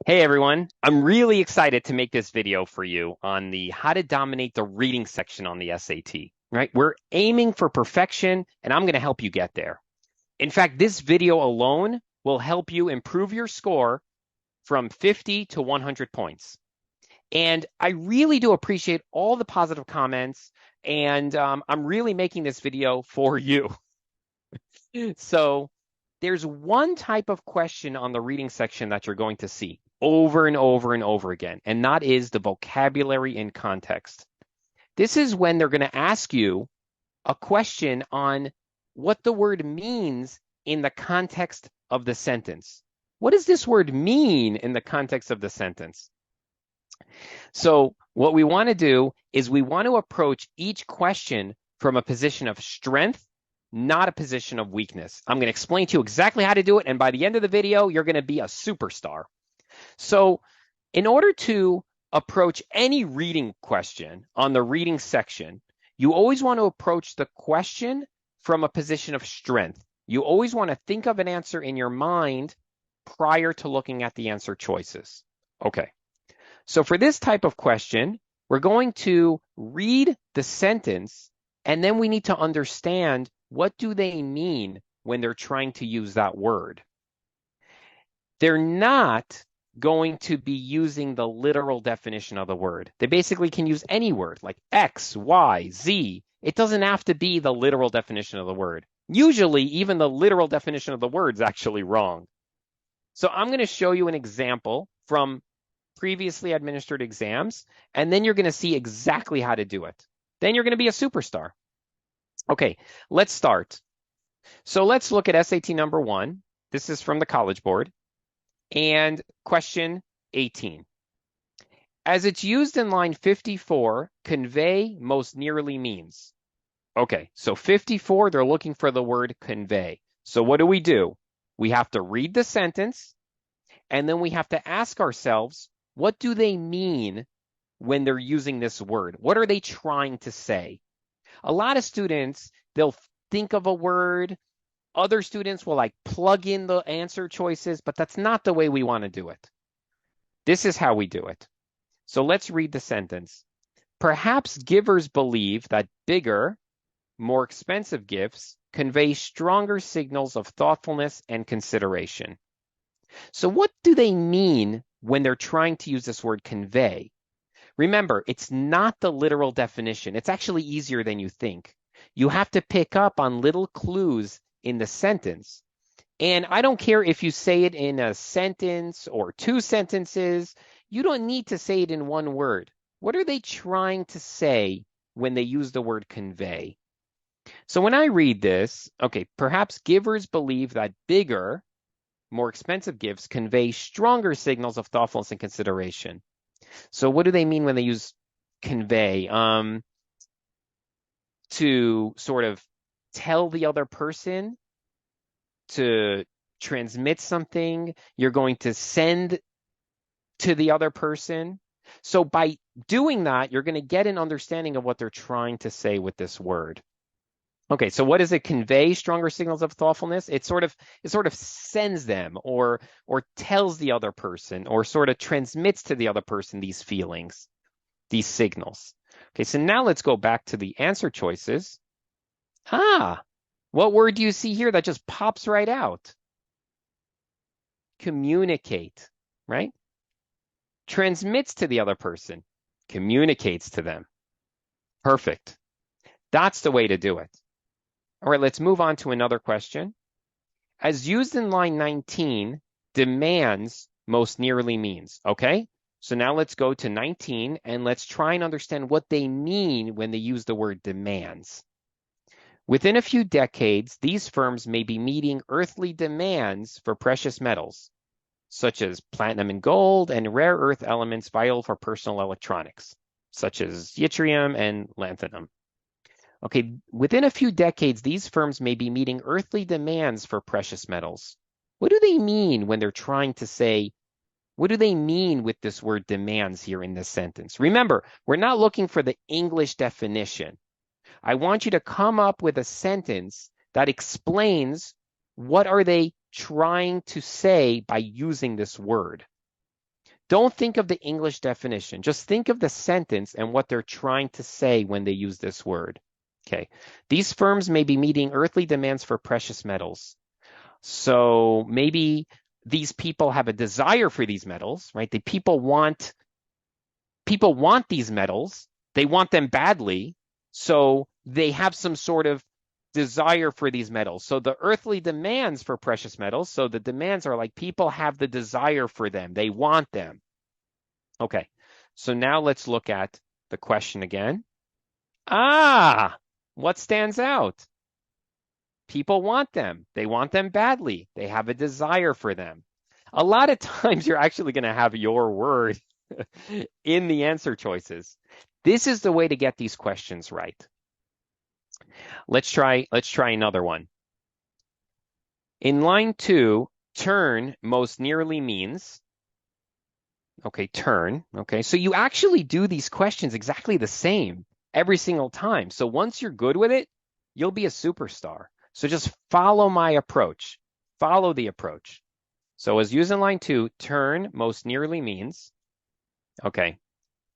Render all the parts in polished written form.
Hey everyone, I'm really excited to make this video for you on the how to dominate the reading section on the SAT, right? We're aiming for perfection and I'm going to help you get there. In fact, this video alone will help you improve your score from 50 to 100 points. And I really do appreciate all the positive comments and I'm really making this video for you. So there's one type of question on the reading section that you're going to see over and over and over again, and that is the vocabulary in context. This is when they're going to ask you a question on what the word means in the context of the sentence. What does this word mean in the context of the sentence? So what we want to do is we want to approach each question from a position of strength, not a position of weakness. I'm going to explain to you exactly how to do it. And by the end of the video, you're going to be a superstar. So in order to approach any reading question on the reading section, you always want to approach the question from a position of strength. You always want to think of an answer in your mind prior to looking at the answer choices. Okay. So for this type of question, we're going to read the sentence and then we need to understand what do they mean when they're trying to use that word. They're not going to be using the literal definition of the word. They basically can use any word like X, Y, Z. It doesn't have to be the literal definition of the word. Usually, even the literal definition of the word is actually wrong. So I'm going to show you an example from previously administered exams, and then you're going to see exactly how to do it. Then you're going to be a superstar. Okay, let's start. So let's look at SAT number 1. This is from the College Board. And question 18. As it's used in line 54, convey most nearly means. Okay, so 54, they're looking for the word convey. So what do? We have to read the sentence, and then we have to ask ourselves, what do they mean when they're using this word? What are they trying to say? A lot of students, they'll think of a word. Other students will like plug in the answer choices, but that's not the way we want to do it. This is how we do it. So let's read the sentence. Perhaps givers believe that bigger, more expensive gifts convey stronger signals of thoughtfulness and consideration. So what do they mean when they're trying to use this word convey? Remember, it's not the literal definition. It's actually easier than you think. You have to pick up on little clues in the sentence. And I don't care if you say it in a sentence or two sentences. You don't need to say it in one word. What are they trying to say when they use the word convey? So when I read this, okay, perhaps givers believe that bigger, more expensive gifts convey stronger signals of thoughtfulness and consideration. So what do they mean when they use convey? To sort of tell the other person, to transmit something, you're going to send to the other person. So by doing that, you're going to get an understanding of what they're trying to say with this word. Okay, so what does it convey? Stronger signals of thoughtfulness? It sort of sends them or tells the other person or sort of transmits to the other person these feelings, these signals. Okay, so now let's go back to the answer choices. What word do you see here that just pops right out? Communicate, right? Transmits to the other person, communicates to them. Perfect. That's the way to do it. All right, let's move on to another question. As used in line 19, demands most nearly means. Okay, so now let's go to 19 and let's try and understand what they mean when they use the word demands. Within a few decades, these firms may be meeting earthly demands for precious metals, such as platinum and gold, and rare earth elements vital for personal electronics, such as yttrium and lanthanum. Okay, within a few decades, these firms may be meeting earthly demands for precious metals. What do they mean when they're trying to say, what do they mean with this word demands here in this sentence? Remember, we're not looking for the English definition. I want you to come up with a sentence that explains what are they trying to say by using this word. Don't think of the English definition. Just think of the sentence and what they're trying to say when they use this word. Okay. These firms may be meeting earthly demands for precious metals. So maybe these people have a desire for these metals, right? The people want these metals. They want them badly. So they have some sort of desire for these metals. So the earthly demands for precious metals. So the demands are like people have the desire for them. They want them. Okay. So now let's look at the question again. What stands out? People want them. They want them badly. They have a desire for them. A lot of times you're actually going to have your word in the answer choices. This is the way to get these questions right. Let's try another one. In line 2, turn most nearly means, okay, turn, okay, so you actually do these questions exactly the same every single time. So once you're good with it, you'll be a superstar. So just follow my approach. Follow the approach. So as used in line 2, turn most nearly means, okay,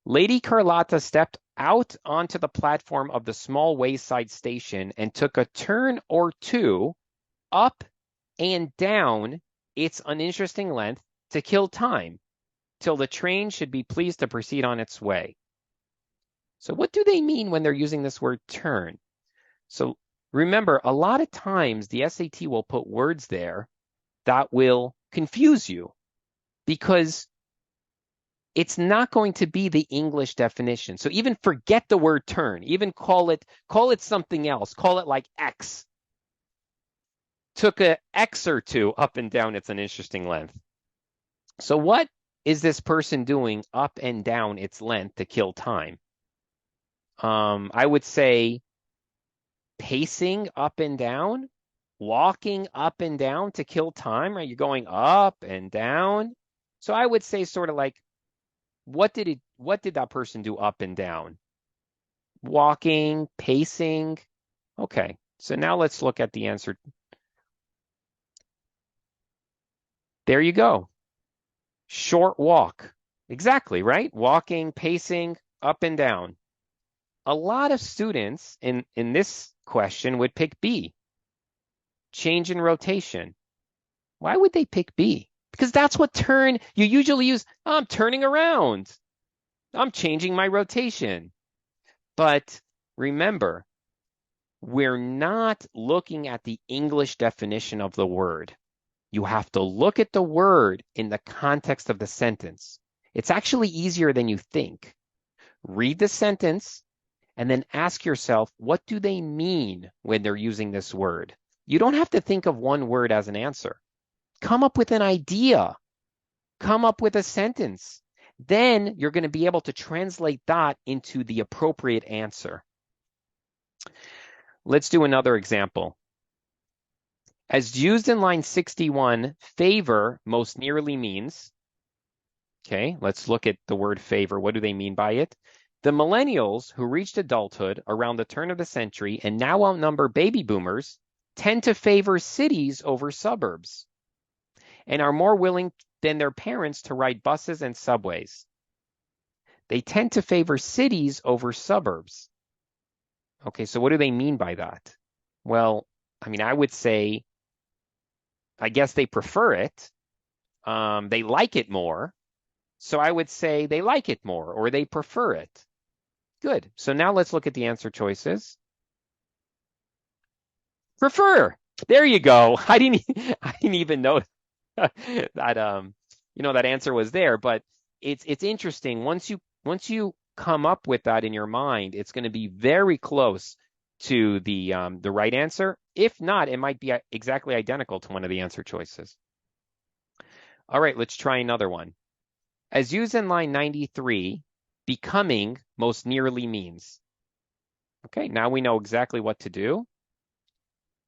Lady Carlotta stepped out onto the platform of the small wayside station and took a turn or two up and down its uninteresting length to kill time till the train should be pleased to proceed on its way. So what do they mean when they're using this word turn? So remember, a lot of times the SAT will put words there that will confuse you because it's not going to be the English definition. So even forget the word turn, even call it something else. Call it like X. Took a X or two up and down. It's an interesting length. So what is this person doing up and down its length to kill time? I would say pacing up and down, walking up and down to kill time, right? You're going up and down. So I would say sort of like, what did that person do up and down? Walking, pacing. Okay, so now let's look at the answer. There you go. Short walk. Exactly, right? Walking, pacing, up and down. A lot of students in this question would pick B. Change in rotation. Why would they pick B? Because that's what turn you usually use. I'm turning around. I'm changing my rotation. But remember, we're not looking at the English definition of the word. You have to look at the word in the context of the sentence. It's actually easier than you think. Read the sentence and then ask yourself, what do they mean when they're using this word? You don't have to think of one word as an answer. Come up with an idea. Come up with a sentence. Then you're going to be able to translate that into the appropriate answer. Let's do another example. As used in line 61, favor most nearly means, okay, let's look at the word favor. What do they mean by it? The millennials who reached adulthood around the turn of the century and now outnumber baby boomers tend to favor cities over suburbs and are more willing than their parents to ride buses and subways. They tend to favor cities over suburbs. Okay, so what do they mean by that? Well, I mean, I would say, I guess they prefer it. They like it more. So I would say they like it more or they prefer it. Good. So now let's look at the answer choices. Prefer. There you go. I didn't even know that that answer was there, but it's interesting. Once you come up with that in your mind, it's going to be very close to the right answer. If not, it might be exactly identical to one of the answer choices. All right, let's try another one. As used in line 93, becoming most nearly means. Okay, now we know exactly what to do.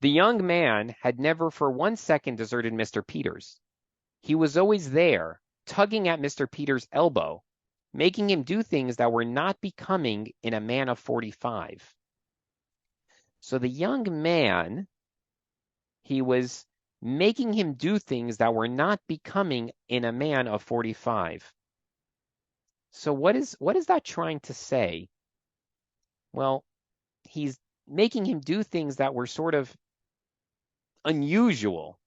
The young man had never for 1 second deserted Mr. Peters. He was always there, tugging at Mr. Peters' elbow, making him do things that were not becoming in a man of 45. So the young man, he was making him do things that were not becoming in a man of 45. So what is that trying to say? Well, he's making him do things that were sort of unusual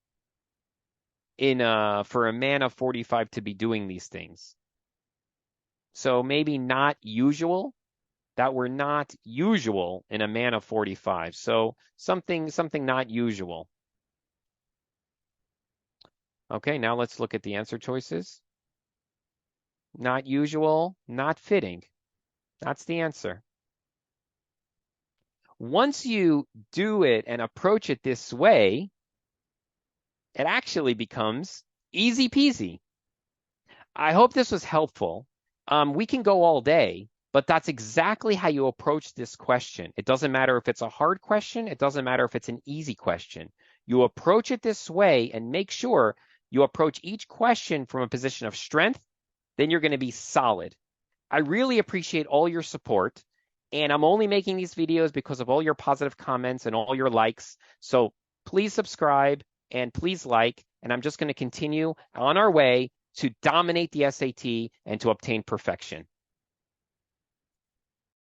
in for a man of 45 to be doing these things. So maybe not usual, that were not usual in a man of 45. So something not usual. Okay, now let's look at the answer choices. Not usual, not fitting. That's the answer. Once you do it and approach it this way, it actually becomes easy peasy. I hope this was helpful. We can go all day, but that's exactly how you approach this question. It doesn't matter if it's a hard question. It doesn't matter if it's an easy question. You approach it this way and make sure you approach each question from a position of strength. Then you're going to be solid. I really appreciate all your support. And I'm only making these videos because of all your positive comments and all your likes. So please subscribe and please like. And I'm just going to continue on our way to dominate the SAT and to obtain perfection.